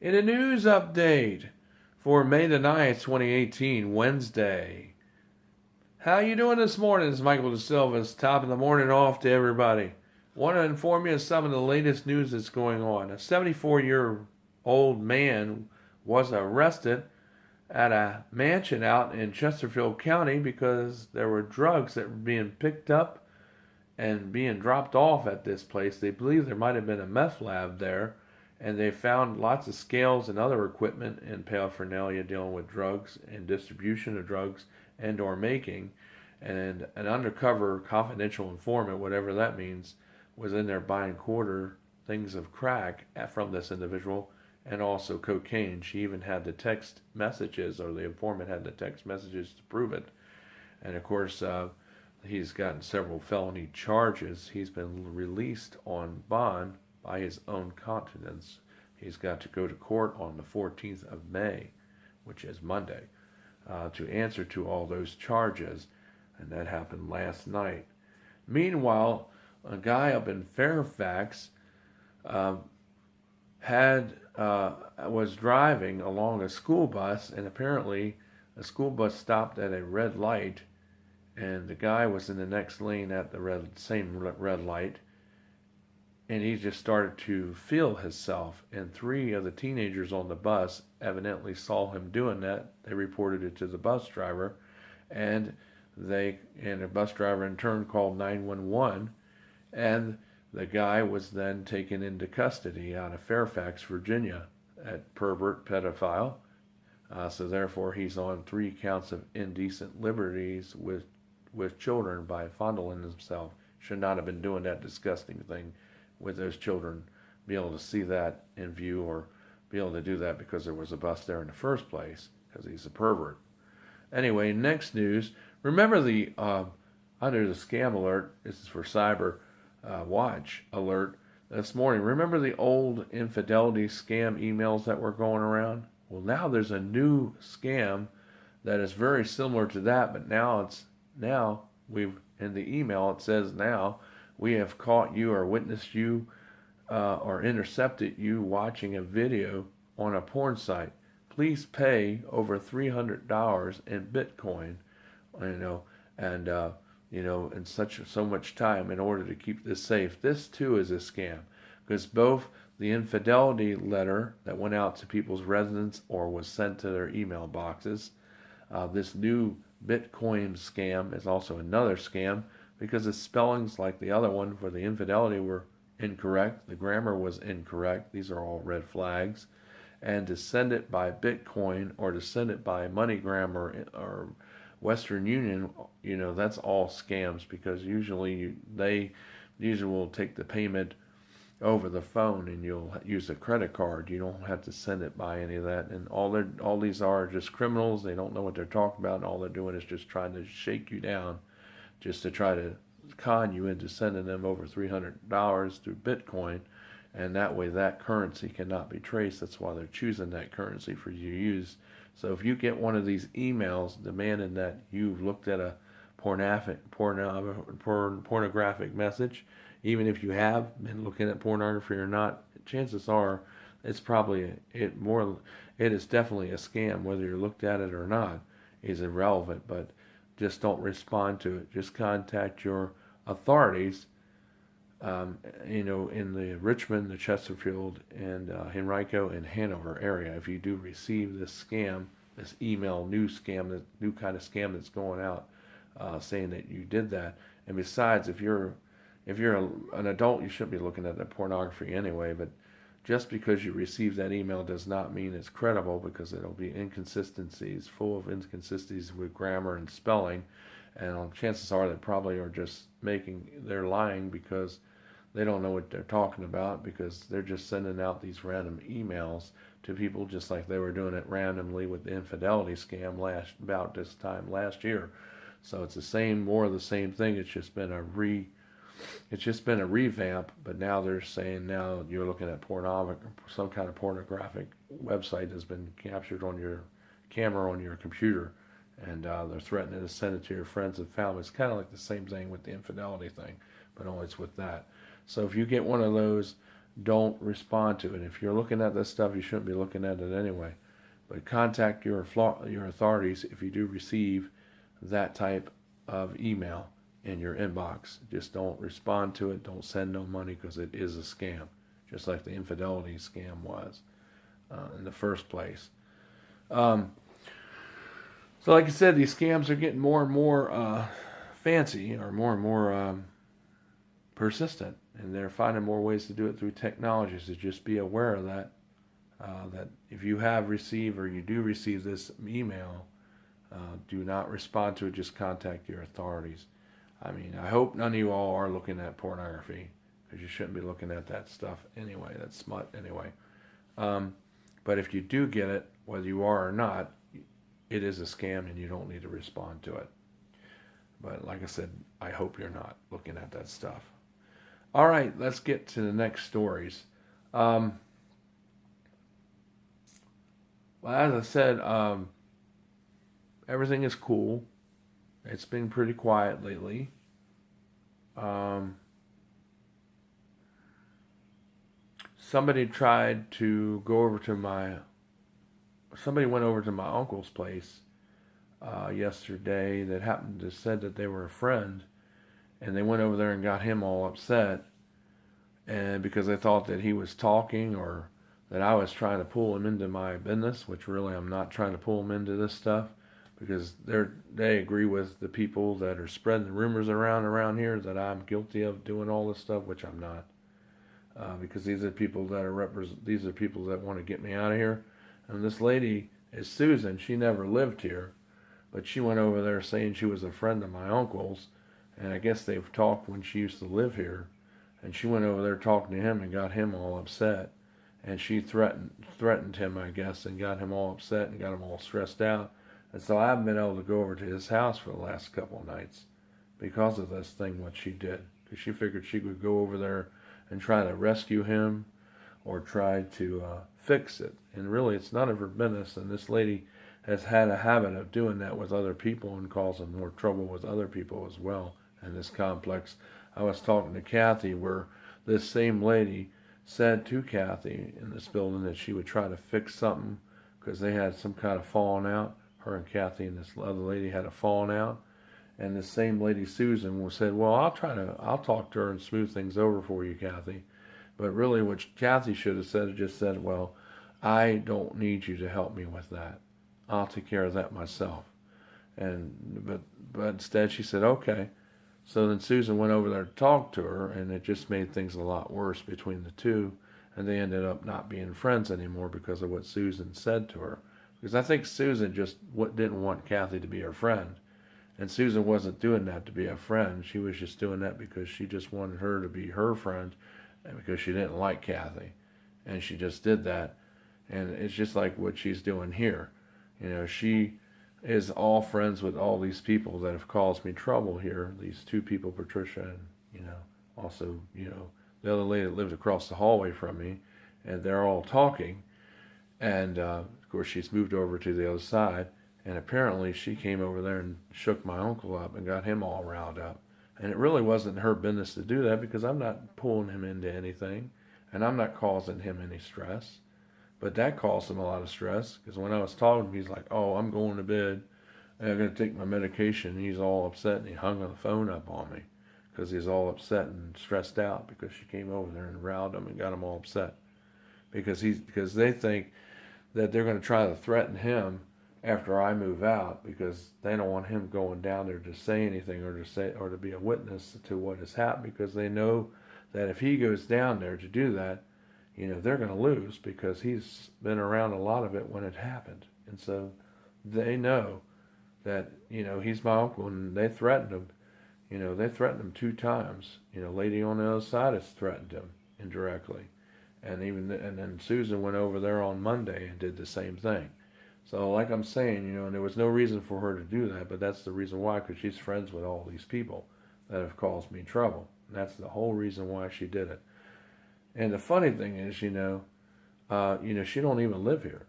In a news update for May the 9th, 2018, Wednesday. How you doing this morning? It's Michael DeSilva's top of the morning off to everybody. Want to inform you of some of the latest news that's going on. A 74-year-old man was arrested at a mansion out in Chesterfield County because there were drugs that were being picked up and being dropped off at this place. They believe there might have been a meth lab there, and they found lots of scales and other equipment and paraphernalia dealing with drugs and distribution of drugs and or making. And an undercover confidential informant, whatever that means, was in there buying quarter things of crack from this individual and also cocaine. She even had the text messages, or the informant had the text messages to prove it. And of course, he's gotten several felony charges. He's been released on bond by his own countenance. He's got to go to court on the 14th of May, which is Monday, to answer to all those charges. And that happened last night. Meanwhile, a guy up in Fairfax was driving along a school bus, and apparently a school bus stopped at a red light, and the guy was in the next lane at the same red light, and he just started to feel himself. And three of the teenagers on the bus evidently saw him doing that. They reported it to the bus driver, and the bus driver in turn called 911, and the guy was then taken into custody out of Fairfax, Virginia, at pervert pedophile. So therefore, he's on 3 counts of indecent liberties with children by fondling himself. Should not have been doing that disgusting thing with those children. Be able to see that in view, or be able to do that because there was a bus there in the first place, because he's a pervert. Anyway, next news. Remember the under the scam alert. This is for Cyber Watch alert this morning. Remember the old infidelity scam emails that were going around? Well, now there's a new scam that is very similar to that, but now we've in the email it says, now we have caught you or witnessed you or intercepted you watching a video on a porn site. Please pay over $300 in Bitcoin, in so much time in order to keep this safe. This too is a scam, because both the infidelity letter that went out to people's residence or was sent to their email boxes, this new Bitcoin scam is also another scam, because the spellings like the other one for the infidelity were incorrect. The grammar was incorrect. These are all red flags. And to send it by Bitcoin or to send it by MoneyGram or Western Union, that's all scams, because usually they will take the payment over the phone and you'll use a credit card. You don't have to send it by any of that. And all these are just criminals. They don't know what they're talking about, and all they're doing is just trying to shake you down, just to try to con you into sending them over $300 through Bitcoin. And that way that currency cannot be traced. That's why they're choosing that currency for you to use. So if you get one of these emails demanding that you've looked at a pornographic message, even if you have been looking at pornography or not, chances are it's probably it is definitely a scam. Whether you looked at it or not is irrelevant, but just don't respond to it. Just contact your authorities, in the Richmond, the Chesterfield, and Henrico and Hanover area. If you do receive this scam, this email new scam, this new kind of scam that's going out, saying that you did that. And besides, if you're an adult, you shouldn't be looking at the pornography anyway. But just because you receive that email does not mean it's credible, because it'll be inconsistencies, full of inconsistencies with grammar and spelling. And chances are they probably are just they're lying, because they don't know what they're talking about, because they're just sending out these random emails to people, just like they were doing it randomly with the infidelity scam about this time last year. So it's more of the same thing. It's just been a revamp, but now they're saying now you're looking at some kind of pornographic website has been captured on your camera on your computer, and they're threatening to send it to your friends and family. It's kind of like the same thing with the infidelity thing, but only it's with that. So if you get one of those, don't respond to it. If you're looking at this stuff, you shouldn't be looking at it anyway. But contact your authorities if you do receive that type of email in your inbox. Just don't respond to it. Don't send no money because it is a scam, just like the infidelity scam was in the first place. Um, so, like I said, these scams are getting more and more fancy, or more and more persistent, and they're finding more ways to do it through technology. So just be aware of that. That if you have received or you do receive this email, do not respond to it. Just contact your authorities. I mean, I hope none of you all are looking at pornography, because you shouldn't be looking at that stuff anyway. That's smut anyway. But if you do get it, whether you are or not, it is a scam and you don't need to respond to it. But like I said, I hope you're not looking at that stuff. All right, let's get to the next stories. Well, as I said, everything is cool. It's been pretty quiet lately. Somebody went over to my uncle's place yesterday that happened to said that they were a friend, and they went over there and got him all upset, and because they thought that he was talking, or that I was trying to pull him into my business, which really I'm not trying to pull him into this stuff, because they agree with the people that are spreading the rumors around here that I'm guilty of doing all this stuff, which I'm not, because these are people that these are people that want to get me out of here. And this lady is Susan. She never lived here, but she went over there saying she was a friend of my uncle's, and I guess they've talked when she used to live here, and she went over there talking to him and got him all upset, and she threatened him, I guess, and got him all upset and got him all stressed out. And so I haven't been able to go over to his house for the last couple of nights because of this thing, what she did, because she figured she could go over there and try to rescue him or try to fix it. And really, it's none of her business. And this lady has had a habit of doing that with other people and causing more trouble with other people as well in this complex. I was talking to Kathy, where this same lady said to Kathy in this building that she would try to fix something because they had some kind of falling out. Her and Kathy and this other lady had a falling out. And this same lady, Susan, said, well, I'll talk to her and smooth things over for you, Kathy. But really, what Kathy should have said, just said, well, I don't need you to help me with that. I'll take care of that myself. But instead she said, okay. So then Susan went over there to talk to her, and it just made things a lot worse between the two. And they ended up not being friends anymore because of what Susan said to her. Because I think Susan just didn't want Kathy to be her friend. And Susan wasn't doing that to be a friend. She was just doing that because she just wanted her to be her friend, and because she didn't like Kathy. And she just did that. And it's just like what she's doing here. You know, she is all friends with all these people that have caused me trouble here. These two people, Patricia and, also, the other lady that lived across the hallway from me. And they're all talking. And, of course, she's moved over to the other side. And apparently she came over there and shook my uncle up and got him all riled up. And it really wasn't her business to do that, because I'm not pulling him into anything. And I'm not causing him any stress. But that caused him a lot of stress, because when I was talking to him, he's like, oh, I'm going to bed, and I'm going to take my medication. And he's all upset, and he hung the phone up on me because he's all upset and stressed out because she came over there and riled him and got him all upset. Because they think that they're going to try to threaten him after I move out, because they don't want him going down there to say anything or to be a witness to what has happened, because they know that if he goes down there to do that, they're going to lose, because he's been around a lot of it when it happened. And so they know that, he's my uncle, and they threatened him. They threatened him 2 times. Lady on the other side has threatened him indirectly. And then Susan went over there on Monday and did the same thing. So like I'm saying, and there was no reason for her to do that, but that's the reason why, because she's friends with all these people that have caused me trouble. And that's the whole reason why she did it. And the funny thing is, she don't even live here.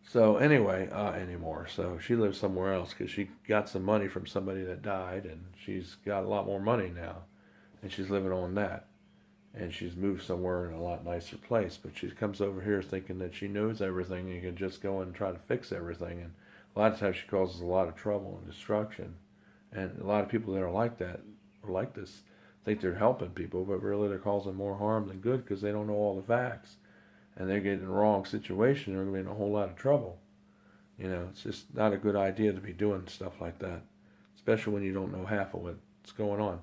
So anyway, anymore. So she lives somewhere else because she got some money from somebody that died, and she's got a lot more money now, and she's living on that. and she's moved somewhere in a lot nicer place. But she comes over here thinking that she knows everything and can just go in and try to fix everything. And a lot of times she causes a lot of trouble and destruction. And a lot of people that are like that, or like this, think they're helping people, but really they're causing more harm than good because they don't know all the facts. And they get in the wrong situation, they're going to be in a whole lot of trouble. It's just not a good idea to be doing stuff like that, especially when you don't know half of what's going on.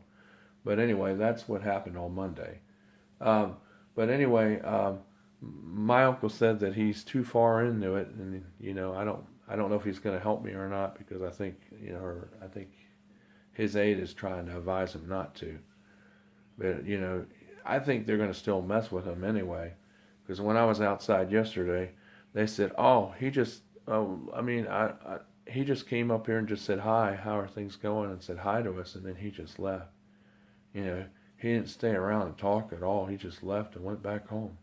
But anyway, that's what happened on Monday. Um, but anyway, my uncle said that he's too far into it, and I don't know if he's going to help me or not because I think I think his aide is trying to advise him not to. But I think they're going to still mess with him anyway, because when I was outside yesterday, they said, "Oh, he just, he just came up here and just said hi, how are things going, and said hi to us, and then he just left." You know, he didn't stay around and talk at all. He just left and went back home.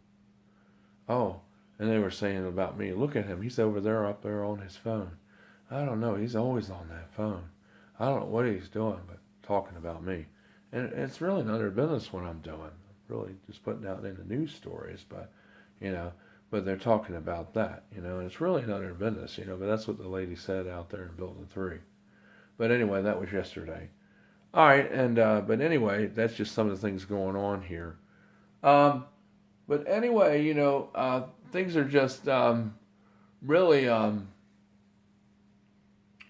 Oh, and they were saying about me, look at him. He's over there, up there on his phone. I don't know. He's always on that phone. I don't know what he's doing, but talking about me. And it's really none of their business what I'm doing. I'm really just putting out in the news stories, you know, but they're talking about that, and it's really none of their business, but that's what the lady said out there in Building 3. But anyway, that was yesterday. All right, and but anyway, that's just some of the things going on here. Um, but anyway, things are just really, the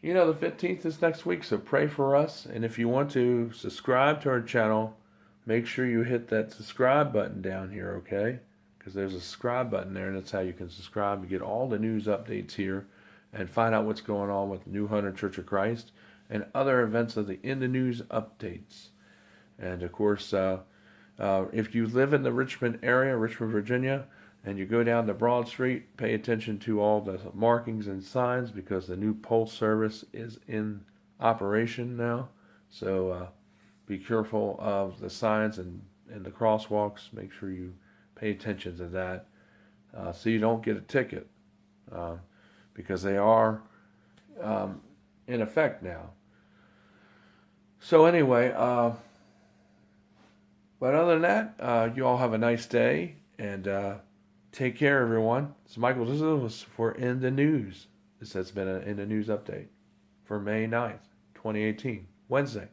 15th is next week, so pray for us. And if you want to subscribe to our channel, make sure you hit that subscribe button down here, okay? Because there's a subscribe button there, and that's how you can subscribe to get all the news updates here and find out what's going on with New Hunter Church of Christ and other events of the In the News updates. And of course, if you live in the Richmond area, Richmond, Virginia, and you go down to Broad Street, pay attention to all the markings and signs because the new Pulse service is in operation now. So be careful of the signs and the crosswalks. Make sure you pay attention to that so you don't get a ticket because they are in effect now. So anyway, but other than that, you all have a nice day and take care, everyone. This is Michael. This was for In the News. This has been an In the News update for May 9th, 2018, Wednesday.